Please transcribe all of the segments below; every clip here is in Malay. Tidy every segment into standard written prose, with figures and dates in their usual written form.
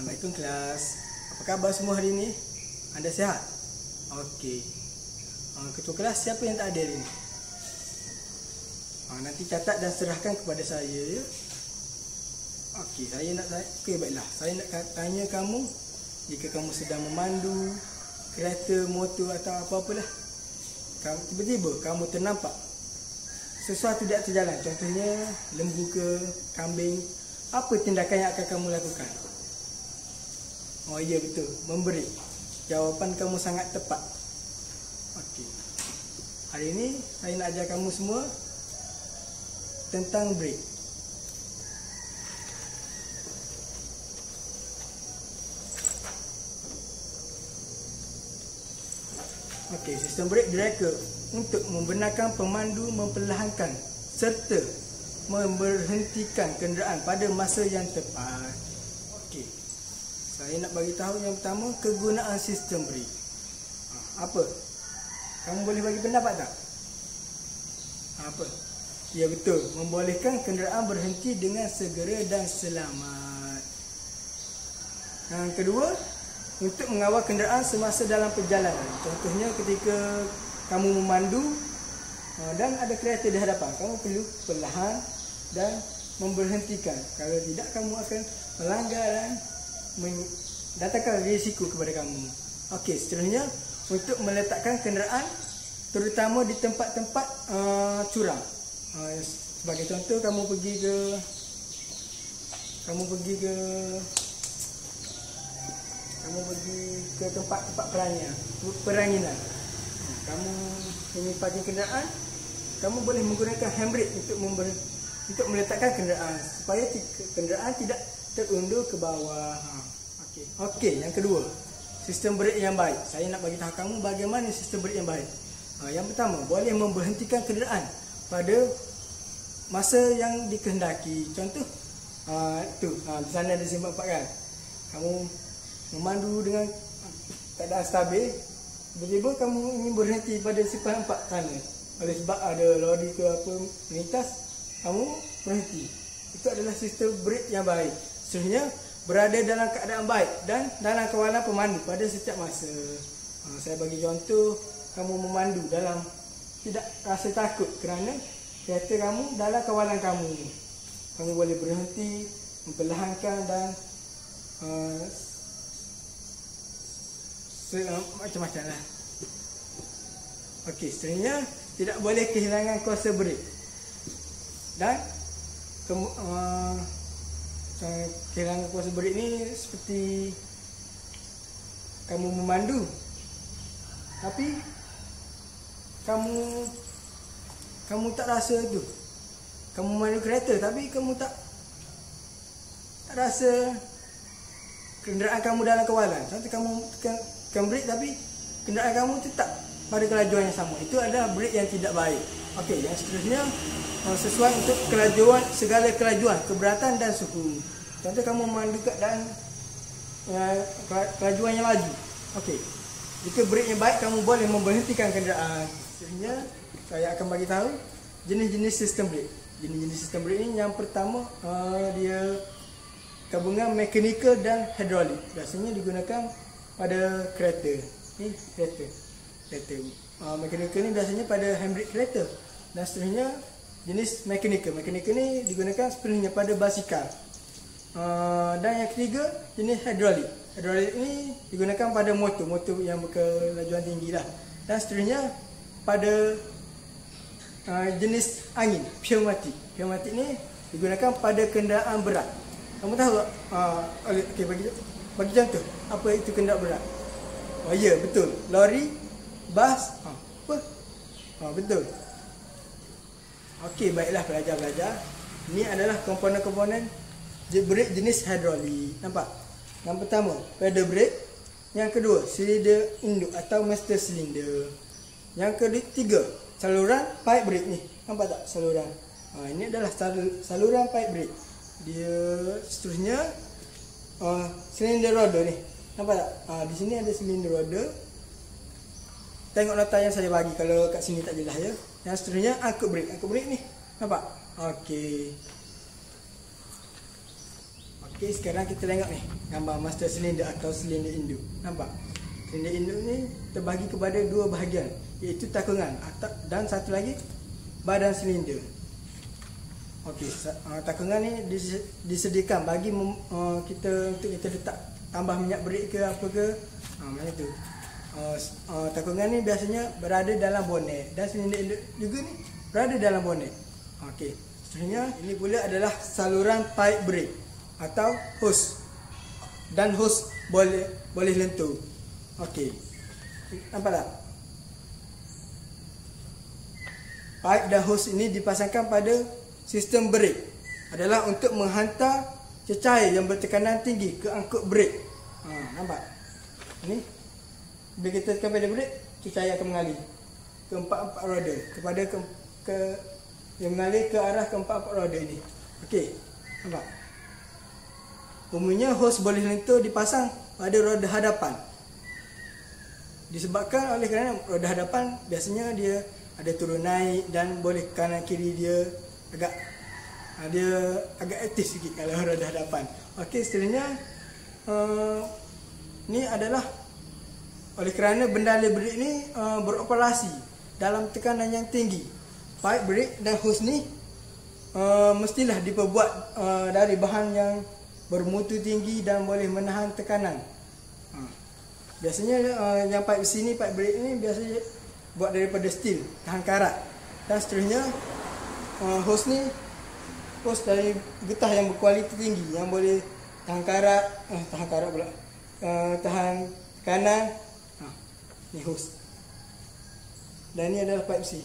Assalamualaikum kelas. Apa khabar semua hari ini? Anda sihat? Okey. Ketua kelas siapa yang tak hadir ini? Nanti catat dan serahkan kepada saya ya. Okey, baiklah. Saya nak tanya kamu, jika kamu sedang memandu kereta, motor atau apa-apalah, tiba-tiba kamu ternampak sesuatu di atas jalan, contohnya lembu ke kambing, apa tindakan yang akan kamu lakukan? Oh ya, betul, memberi. Jawapan kamu sangat tepat. Okey. Hari ini saya nak ajar kamu semua tentang brake. Okey, sistem brake direka untuk membenarkan pemandu memperlahankan serta memberhentikan kenderaan pada masa yang tepat. Okey. Saya nak bagi tahu yang pertama, kegunaan sistem brake. Apa? Kamu boleh bagi pendapat tak? Apa? Ya, betul, membolehkan kenderaan berhenti dengan segera dan selamat. Yang kedua, untuk mengawal kenderaan semasa dalam perjalanan. Contohnya ketika kamu memandu dan ada kereta di hadapan, kamu perlu perlahan dan memberhentikan. Kalau tidak, kamu akan melanggar dan mendatangkan risiko kepada kamu. Okey, seterusnya untuk meletakkan kenderaan terutama di tempat-tempat curam. Sebagai contoh, kamu pergi ke tempat-tempat peranginan. Kamu ingin parking kenderaan, kamu boleh menggunakan handbrake untuk meletakkan kenderaan supaya kenderaan tidak terundur ke bawah. Okey, yang kedua, sistem brake yang baik. Saya nak bagi tahu kamu bagaimana sistem brake yang baik. Yang pertama, boleh memberhentikan kenderaan pada masa yang dikehendaki. Contoh, di sana ada simpang 4 kan. Kamu memandu dengan keadaan stabil, tiba-tiba kamu ingin berhenti pada simpang 4 sana. Oleh sebab ada lori ke apa melintas, kamu berhenti. Itu adalah sistem brake yang baik. Seterusnya, berada dalam keadaan baik dan dalam kawalan pemandu pada setiap masa. Saya bagi contoh, kamu memandu dalam tidak rasa takut kerana kereta kamu dalam kawalan kamu. Kamu boleh berhenti, memperlahankan dan macam-macam lah. Okey, seterusnya tidak boleh kehilangan kuasa brake. Dan kehilangan kuasa brake ni seperti kamu memandu, tapi kamu tak rasa tu. Kamu memandu kereta tapi kamu tak rasa kenderaan kamu dalam kawalan. Contoh, kamu tekan brake tapi kenderaan kamu tetap pada kelajuan yang sama. Itu adalah brake yang tidak baik. Okey, yang seterusnya sesuai untuk segala kelajuan, keberatan dan suhu. Contoh, kamu memandu keadaan kelajuan yang laju. Okey, jika brake yang baik, kamu boleh memberhentikan kenderaan. Seterusnya saya akan bagi tahu jenis-jenis sistem brake. Jenis-jenis sistem brake ini, yang pertama dia gabungan mechanical dan hidrolik. Biasanya digunakan pada kereta. Ni kereta. Mechanical ni biasanya pada handbrake kereta. Dan seterusnya jenis mechanical. Mechanical ni digunakan sepenuhnya pada basikal. Dan yang ketiga, jenis hidrolik. Hidrolik ni digunakan pada motor yang berkelajuan tinggi lah. Dan seterusnya pada jenis angin, pneumatik. Pneumatik ni digunakan pada kenderaan berat. Kamu tahu tak? Okey, bagi contoh, apa itu kenderaan berat? Oh ya, betul. Lori, bas, betul. Okey, baiklah pelajar-pelajar. Ini adalah komponen-komponen brake jenis hidrolik. Nampak? Yang pertama, pedal brake. Yang kedua, silinder induk atau master silinder. Yang ketiga, saluran pipe brake ni. Nampak tak saluran? Ini adalah saluran pipe brake. Dia seterusnya silinder roda ni. Nampak tak? Di sini ada silinder roda. Tengok nota yang saya bagi kalau kat sini tak jelas ya. Yang seterusnya angkut brake. Angkut brake ni. Nampak? Okey. Okey, sekarang kita tengok ni gambar master silinder atau silinder induk. Nampak? Silinder induk ni terbagi kepada dua bahagian, iaitu takungan dan satu lagi badan silinder. Okey, takungan ni disediakan bagi kita untuk kita letak tambah minyak berik ke apa ke. Macam tu. Takungan ni biasanya berada dalam bonet dan silinder induk juga ni berada dalam bonet. Okey, seterusnya ini pula adalah saluran pipe brake atau hose, dan hose boleh lentur. Okey, nampak tak? Pipe dan hose ini dipasangkan pada sistem brake adalah untuk menghantar cecair yang bertekanan tinggi ke angkut brake. Nampak? Ini bila kita tekan pedal brake, cecair akan mengalir ke empat-empat roda kepada yang mengalir ke arah keempat-empat roda ini. Okey, nampak? Umumnya hose boleh lentur dipasang pada roda hadapan. Disebabkan oleh kerana roda hadapan biasanya dia ada turun naik dan boleh kanan kiri dia agak aktif sikit kalau roda hadapan. Okey, seterusnya ni adalah oleh kerana benda brake ni beroperasi dalam tekanan yang tinggi. Pipe brake dan hose ni mestilah diperbuat dari bahan yang bermutu tinggi dan boleh menahan tekanan. Biasanya yang pipe besi ni, pipe brake ni biasanya buat daripada steel, tahan karat. Dan seterusnya hose ni hose dari getah yang berkualiti tinggi yang boleh tahan karat, tahan tekanan. Ni hose. Dan ini adalah pipe besi.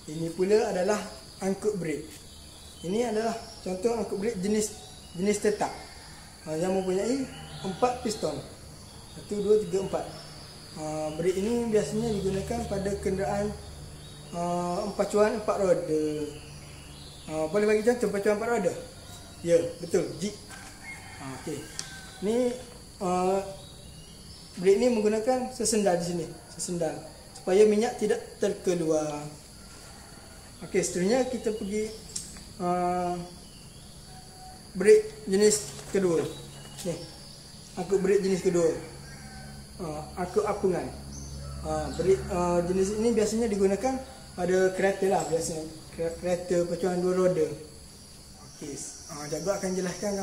Ini pula adalah angkut brake. Ini adalah contoh angkut brake jenis tetap yang mempunyai 4 piston. 1, 2, 3, 4. Brake ini biasanya digunakan pada kenderaan pacuan 4 roda. Boleh bagi contoh pacuan 4 roda? Ya, betul, Jeep. Okey. Ni brake ni menggunakan sesendal di sini, sesendal supaya minyak tidak terkeluar. Okey, seterusnya kita pergi brake jenis kedua. Ni, angkut brake jenis kedua. Angkut apungan. Brake jenis ini biasanya digunakan pada kereta lah, biasanya kereta pacuan 2 roda. Okey, jago akan jelaskan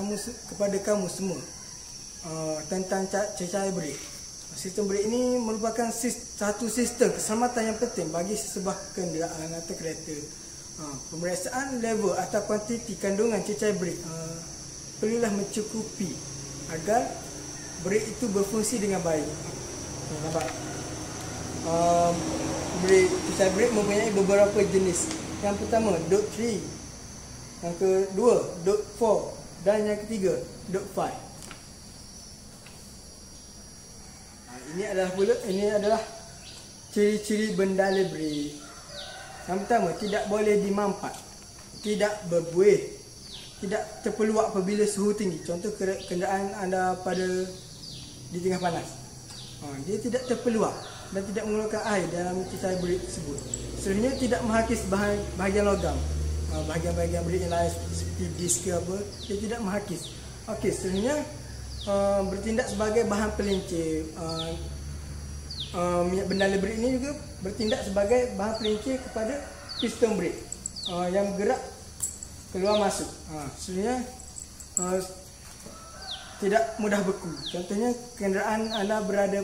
kepada kamu semua tentang cecair brake. Sistem brake ini merupakan satu sistem keselamatan yang penting bagi sesebuah kenderaan atau kereta. Pemeriksaan level atau kuantiti kandungan cecair brake perlulah mencukupi agar brake itu berfungsi dengan baik. Nampak? Cecair brake mempunyai beberapa jenis. Yang pertama, dot 3. Yang kedua, dot 4. Dan yang ketiga, dot 5. Ini adalah ciri-ciri bendala brake. Yang pertama, tidak boleh dimampat, tidak berbuih, tidak terpeluak apabila suhu tinggi. Contoh kenderaan anda di tengah panas. Dia tidak terpeluak dan tidak mengeluarkan air dalam cecair brake tersebut. Seterusnya, tidak menghakis bahagian logam. Bahagian-bahagian brake yang lain seperti disk ke apa, dia tidak menghakis. Okey, seterusnya bertindak sebagai bahan pelincir. Minyak bendala brake ini juga bertindak sebagai bahan pelincir kepada piston brake yang bergerak keluar masuk. Seterusnya tidak mudah beku. Contohnya kenderaan anda berada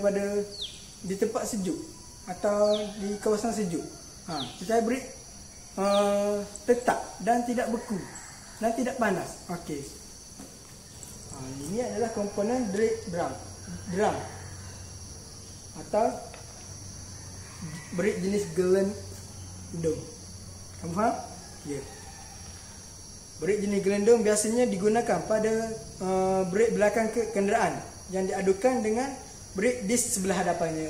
di tempat sejuk atau di kawasan sejuk. Cecair brake tetap dan tidak beku dan tidak panas. Okey. Ini adalah komponen brake drum atau brake jenis gelendong. Kamu faham? Ya. Brake jenis gelendong biasanya digunakan pada brake belakang kenderaan yang diadukan dengan brake disk sebelah hadapannya.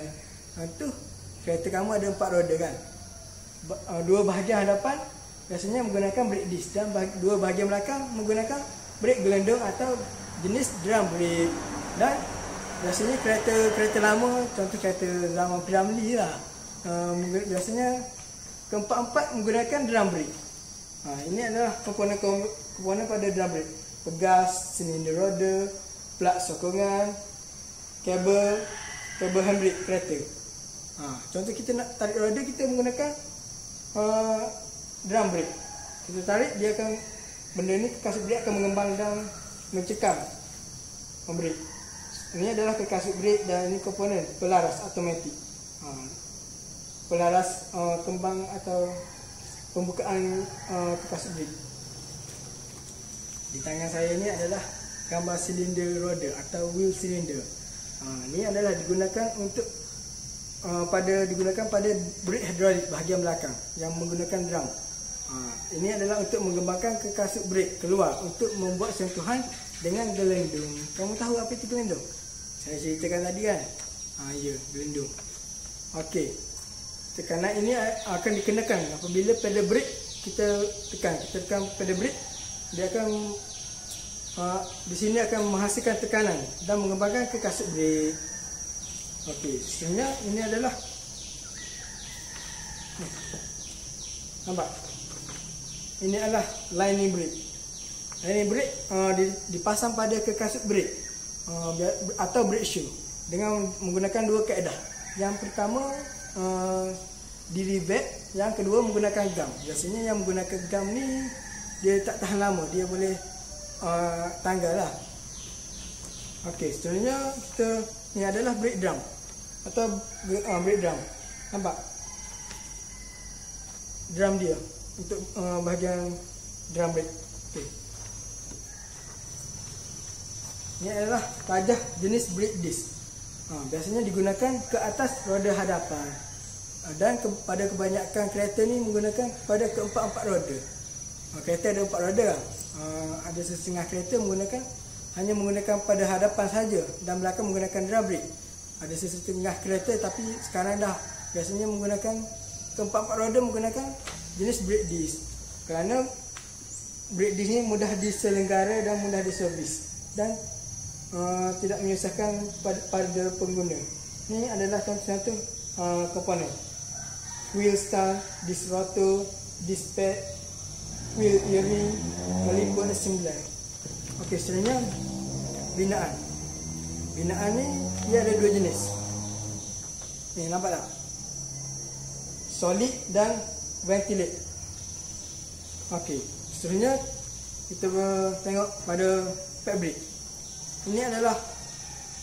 Itu kereta kamu ada 4 roda kan? 2 bahagian hadapan biasanya menggunakan brake disk dan 2 bahagian belakang menggunakan brake gelendong atau jenis drum brake. Dan biasanya kereta lama, contoh kereta zaman Piramli lah, biasanya keempat-empat menggunakan drum brake. Ini adalah komponen pada drum brake. Pegas, silinder roda, plug sokongan, kabel handbrake kereta. Contoh kita nak tarik roda, kita menggunakan drum brake. Kita tarik, dia akan, benda ni kasut brake akan mengembang dan mencekam brake. Ini adalah kasut brake dan ini komponen pelaras automatik. Pelaras kembang atau pembukaan kasut brake. Di tangan saya ni adalah gambar silinder roda atau wheel cylinder. Ini adalah digunakan untuk digunakan pada brake hidrolik bahagian belakang yang menggunakan drum. Ini adalah untuk mengembangkan ke kasut brake keluar untuk membuat sentuhan dengan gelendung. Kamu tahu apa itu gelendung? Saya ceritakan tadi kan? Ya, gelendung. Okey. Tekanan ini akan dikenakan apabila pedal brake kita tekan pedal brake, dia akan di sini akan menghasilkan tekanan dan mengembangkan ke kasut brake. Okey, sebenarnya ini adalah nampak? Ini adalah lining brake. Lining brake dipasang pada ke kasut brake atau brake shoe dengan menggunakan dua kaedah. Yang pertama di rivet, yang kedua menggunakan gam. Biasanya yang menggunakan gam ni dia tak tahan lama, dia boleh tanggal lah. Okey, seterusnya ni adalah brake drum atau brake drum. Nampak? Drum dia untuk bahagian drum brake. Okey. Ini adalah tajah jenis brake disc. Biasanya digunakan ke atas roda hadapan dan pada kebanyakan kereta ni menggunakan pada keempat-empat roda. Kereta ada 4 roda. Ada setengah kereta hanya menggunakan pada hadapan saja dan belakang menggunakan drum brake. Ada setengah kereta tapi sekarang dah biasanya menggunakan keempat-empat roda menggunakan jenis brake disc. Kerana brake disc ni mudah diselenggara dan mudah diservis dan tidak menyusahkan pada pengguna. Ini adalah contoh-contoh komponen. Wheel stand, disc rotor, disc pad, wheel earring, kaliper assembly. Okey, seterusnya binaan. Binaan ni dia ada 2 jenis. Ni nampak tak? Solid dan ventilate. Okey, seterusnya kita tengok pada pad brake. Ini adalah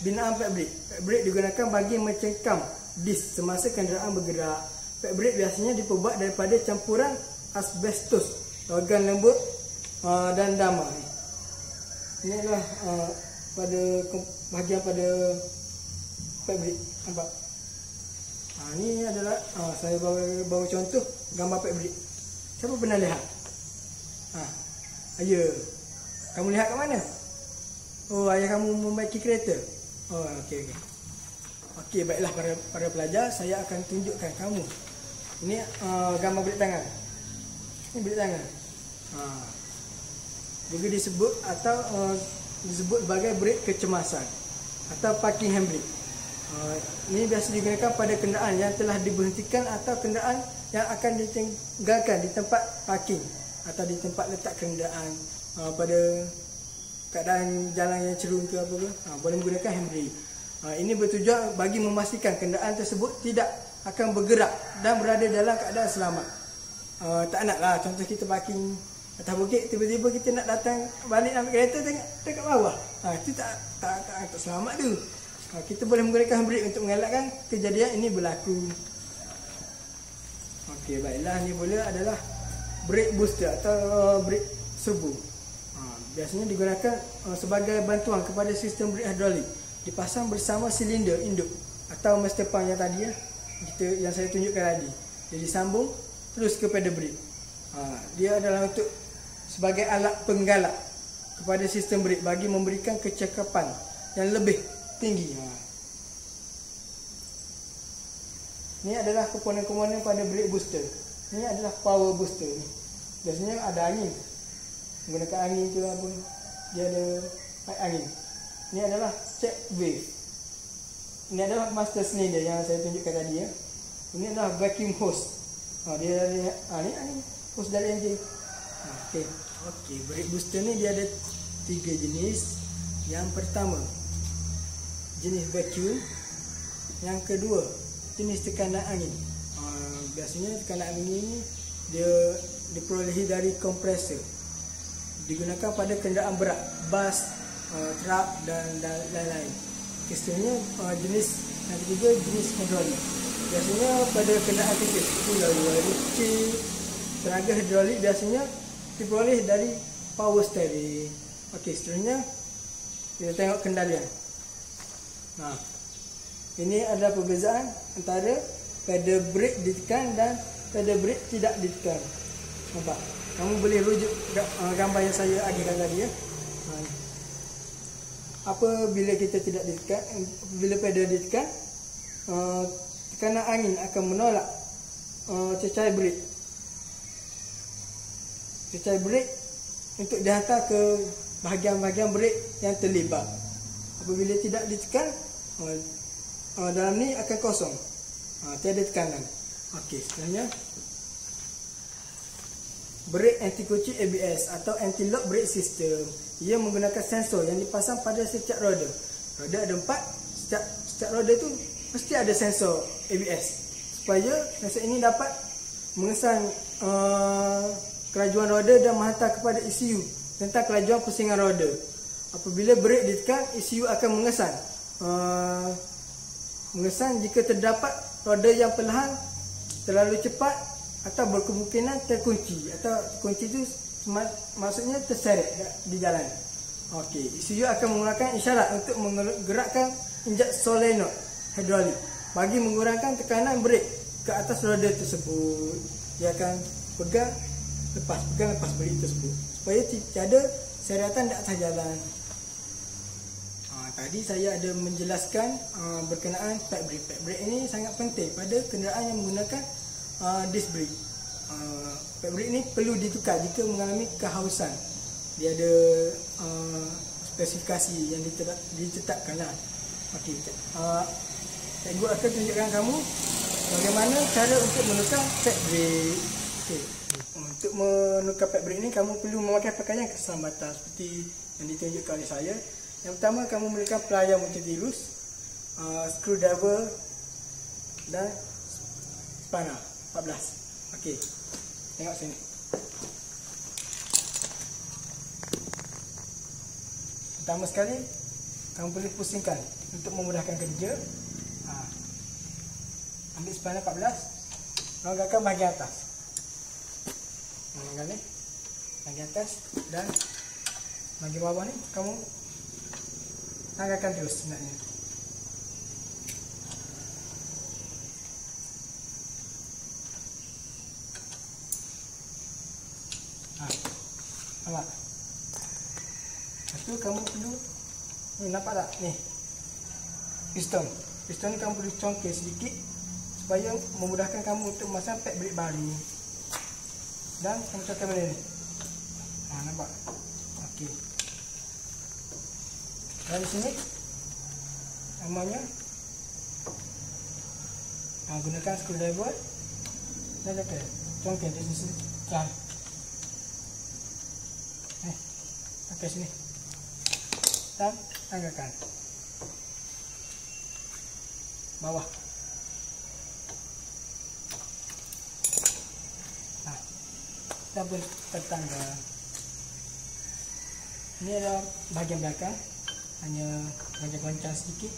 binaan pad brake. Pad brake digunakan bagi mencengkam disk semasa kenderaan bergerak. Pad brake biasanya diperbuat daripada campuran asbestos, logam lembut dan damai. Ini adalah bahagian pada pad brake. Nampak? Ini adalah saya bawa contoh gambar pad brake. Siapa pernah lihat? Ayah, kamu lihat kat mana? Oh, ayah kamu membaiki kereta. Oh, okey. Okey, baiklah para pelajar, saya akan tunjukkan kamu. Ini gambar brake tangan. Ini brake tangan. Juga disebut sebagai brake kecemasan atau parking handbrake. Ini biasa digunakan pada kenderaan yang telah diberhentikan atau kenderaan yang akan ditinggalkan di tempat parking atau di tempat letak kenderaan pada keadaan jalan yang cerun ke apa ke, boleh menggunakan handbrake. Ini bertujuan bagi memastikan kenderaan tersebut tidak akan bergerak dan berada dalam keadaan selamat. Tak naklah contoh kita parking atas bukit, tiba-tiba kita nak datang balik ambil kereta tengok dekat bawah. Itu tak selamat tu. Kita boleh menggunakan handbrake untuk mengelakkan kejadian ini berlaku. Okey, baiklah, ni pula adalah brake booster atau brake servo. Biasanya digunakan sebagai bantuan kepada sistem brake hidrolik. Dipasang bersama silinder induk atau master pump yang tadi yang saya tunjukkan tadi. Jadi disambung terus ke pedal brake. Dia adalah untuk sebagai alat penggalak kepada sistem brake bagi memberikan kecekapan yang lebih tinggi. Ini adalah komponen-komponen pada brake booster. Ini adalah power booster ni. Biasanya ada angin. Menggunakan angin ke apa, dia ada pipe angin. Ini adalah check wave. Ini adalah master cylinder yang saya tunjukkan tadi ya. Ini adalah vacuum hose. Dia ni angin hose dari enjin. Okey, brake booster ni dia ada 3 jenis. Yang pertama, jenis vacuum. Yang kedua, jenis tekanan angin. Biasanya tekanan angin ini dia diperolehi dari kompresor. Digunakan pada kenderaan berat, bas, truk dan lain-lain. Kemudian jenis yang ketiga, jenis hidrolik. Biasanya pada kenderaan kecil seperti lori kecil, tenaga hidrolik biasanya diperoleh dari power steering. Okey, seterusnya kita tengok kendalian. Ini adalah perbezaan antara pedal brake ditekan dan pedal brake tidak ditekan. Nampak? Kamu boleh rujuk gambar yang saya agihkan tadi ya. Apabila kita tidak ditekan, bila pedal ditekan, tekanan angin akan menolak cecair brake. Cecair brake untuk dihantar ke bahagian-bahagian brake yang terlibat. Apabila tidak ditekan, dalam ni akan kosong, tiada tekanan. Okey, sebenarnya brake anti-kunci ABS atau anti-lock brake system. Ia menggunakan sensor yang dipasang pada setiap roda. Roda ada 4, setiap roda tu mesti ada sensor ABS supaya sensor ini dapat mengesan kelajuan roda dan menghantar kepada ECU tentang kelajuan pusingan roda. Apabila brake ditekan, ECU akan mengesan jika terdapat roda yang perlahan, terlalu cepat atau berkemungkinan terkunci. Atau kunci itu maksudnya terseret di jalan. Okey, ECU akan mengeluarkan isyarat untuk menggerakkan injek solenoid hidrolik bagi mengurangkan tekanan brake ke atas roda tersebut. Dia akan pegang lepas brake tersebut supaya tiada seratan di atas jalan. Tadi saya ada menjelaskan berkenaan pad brake. Pad brake ini sangat penting pada kenderaan yang menggunakan disc brake. Pad brake ni perlu ditukar jika mengalami kehausan. Dia ada spesifikasi yang ditetapkan lah. Okey, cikgu akan tunjukkan kamu bagaimana cara untuk menukar pad brake. Okey, untuk menukar pad brake ni kamu perlu memakai pakaian keselamatan seperti yang ditunjukkan oleh saya. Yang pertama, kamu memerlukan pelayar multivirus, screwdriver dan spanner 14. Okey, tengok sini. Pertama sekali, kamu boleh pusingkan untuk memudahkan kerja. Ambil spanner 14, longgakkan bahagian atas. Longgakkan ni, bahagian atas, dan bahagian bawah ni kamu tanggalkan terus sebenarnya. Nampak? Lepas tu kamu perlu ni, nampak tak? Ni piston. Piston ni kamu perlu congkel sedikit supaya memudahkan kamu untuk memasang pad brake baru. Dan kamu congkel benda ni. Nampak? Okey. Dan di sini namanya gunakan screwdriver dan congkel di sini. Pakai sini dan tanggalkan bawah. Dah pun tertanggal. Ini adalah bahagian belakang, hanya goncang-goncang sedikit.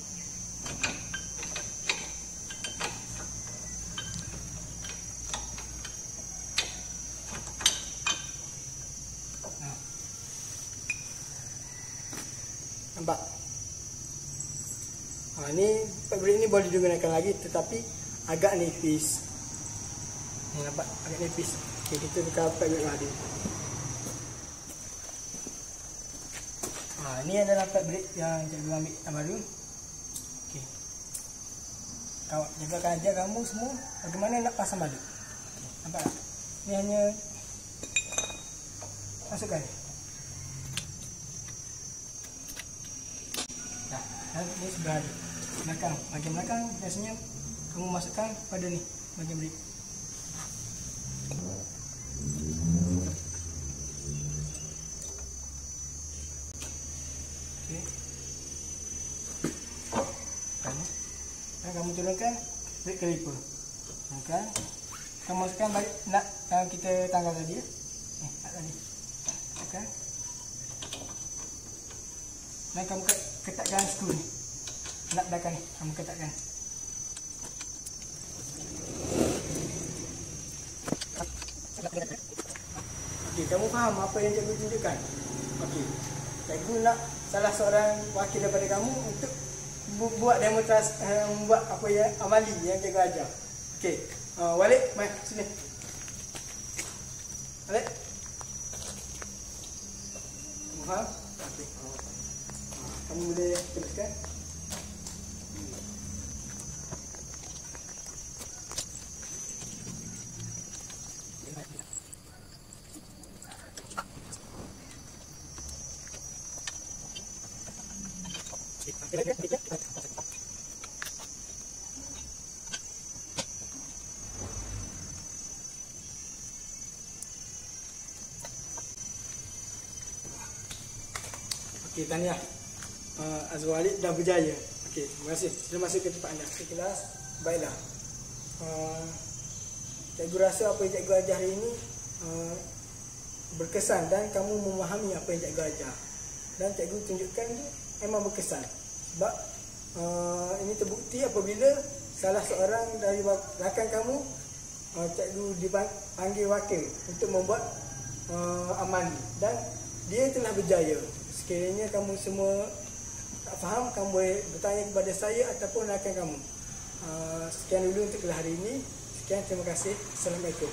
Nampak? Ni pad brake ni boleh digunakan lagi tetapi agak nipis. Ni nampak agak nipis. Okey, kita buka pad brake baru. Ini adalah pad brake yang cikgu ambil yang baru. Okey. Cikgu akan ajar kamu semua bagaimana nak pasang balik. Nampak tak? Ni hanya masukkan. Ini sebelah belakang. Bahagian belakang biasanya kamu masukkan pada ni bahagian brake. kamu turunkan brake caliper. Kan? Kamu masukkan balik nak kita tanggal tadi ya. Nak tadi. Kan? Dan kamu ketatkan skru ni. Nak belakang ni, kamu ketatkan. Okey, kamu faham apa yang cikgu tunjukkan? Okey. Cikgu nak salah seorang wakil daripada kamu untuk buat demonstrasi, buat apa ya, amali yang cikgu ajar. Okey. Walid, mai sini. Walid. Kamu faham? Okey. Kamu boleh teruskan. Okey, tahniah. Azwalid dah berjaya. Okey, terima kasih. Sudah masuk ke tempat anda. Ke kelas. Baiklah. Cikgu rasa apa yang cikgu ajar hari ini berkesan dan kamu memahami apa yang cikgu ajar. Dan cikgu tunjukkan tu memang berkesan. Sebab ini terbukti apabila salah seorang dari rakan kamu, cikgu dipanggil wakil untuk membuat amali dan dia telah berjaya. Sekiranya kamu semua tak faham, kamu boleh bertanya kepada saya ataupun rakan kamu. Sekian dulu untuk kelas hari ini. Sekian, terima kasih. Assalamualaikum.